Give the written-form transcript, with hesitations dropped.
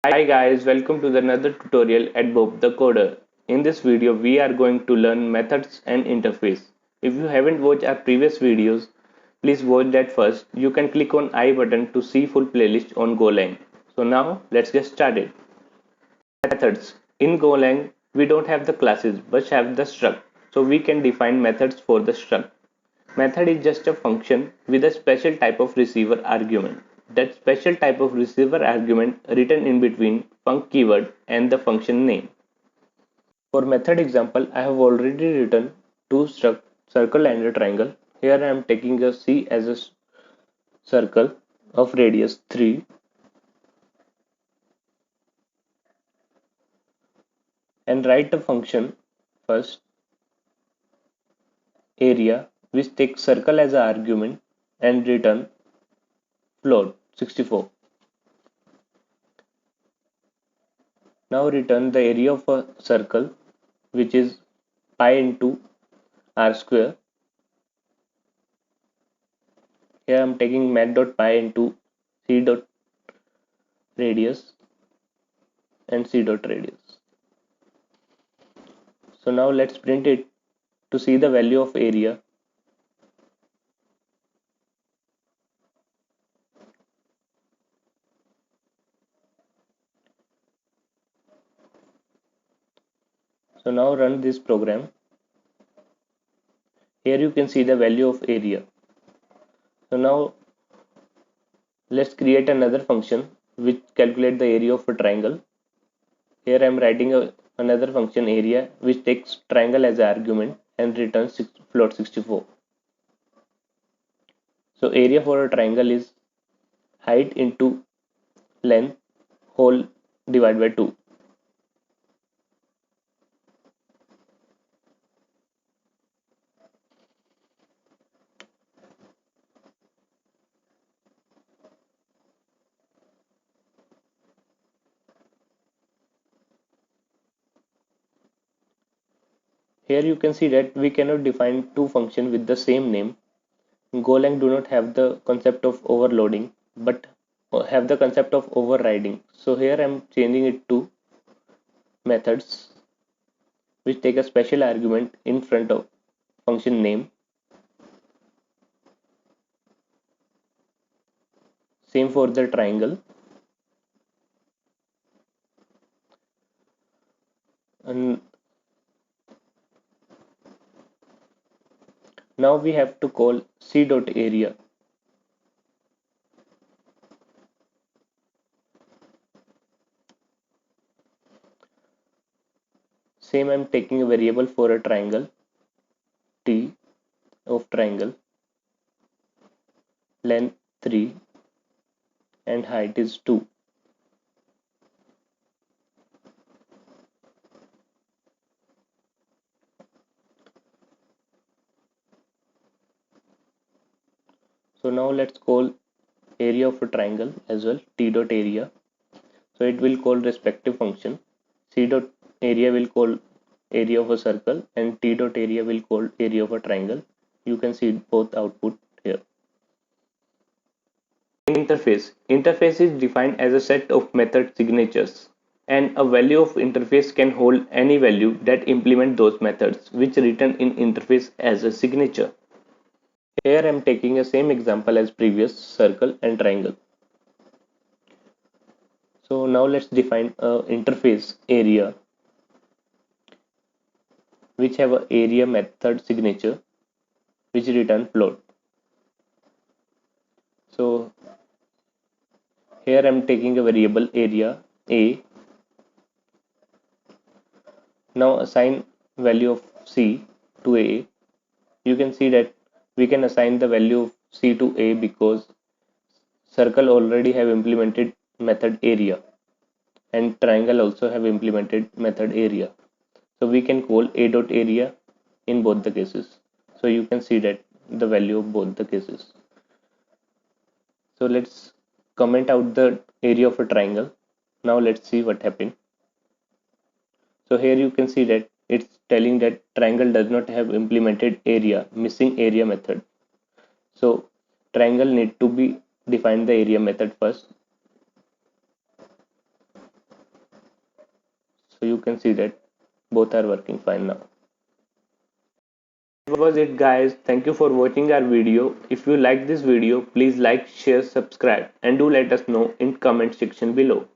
Hi guys, welcome to another tutorial at Bob the Coder. In this video, we are going to learn methods and interface. If you haven't watched our previous videos, please watch that first. You can click on I button to see full playlist on Golang. So now let's get started. Methods. In Golang, we don't have the classes but have the struct. So we can define methods for the struct. Method is just a function with a special type of receiver argument. That special type of receiver argument written in between func keyword and the function name. For method example, I have already written two struct circle and a triangle. Here I am taking a C as a circle of radius 3 and write a function first area which takes circle as an argument and return float 64. Now return the area of a circle which is pi into r square. Here I am taking mat.pi into c dot radius and c dot radius. So now let's print it to see the value of area. So now run this program. Here you can see the value of area. So now let's create another function which calculate the area of a triangle. Here I am writing another function area which takes triangle as argument and returns float 64. So area for a triangle is height into length whole divided by 2. Here you can see that we cannot define two functions with the same name. Golang do not have the concept of overloading but have the concept of overriding. So here I am changing it to methods which take a special argument in front of function name. Same for the triangle. And now we have to call c dot area. Same I'm taking a variable for a triangle t of triangle, length 3 and height is 2. So now let's call area of a triangle as well, t dot area. So it will call respective function. C dot area will call area of a circle and t dot area will call area of a triangle. You can see both output here. Interface. Interface is defined as a set of method signatures, and a value of interface can hold any value that implement those methods, which written in interface as a signature. Here I am taking the same example as previous circle and triangle. So now let's define a interface area which have a area method signature which return float. So here I am taking a variable area a. Now assign value of c to a. You can see that we can assign the value of c to a because circle already have implemented method area and triangle also have implemented method area. So we can call a dot area in both the cases. So you can see that the value of both the cases. So let's comment out the area of a triangle. Now let's see what happened. So here you can see that it's telling that triangle does not have implemented area, missing area method. So triangle need to be define the area method first. So you can see that both are working fine now. That was it guys. Thank you for watching our video. If you like this video, please like, share, subscribe and do let us know in comment section below.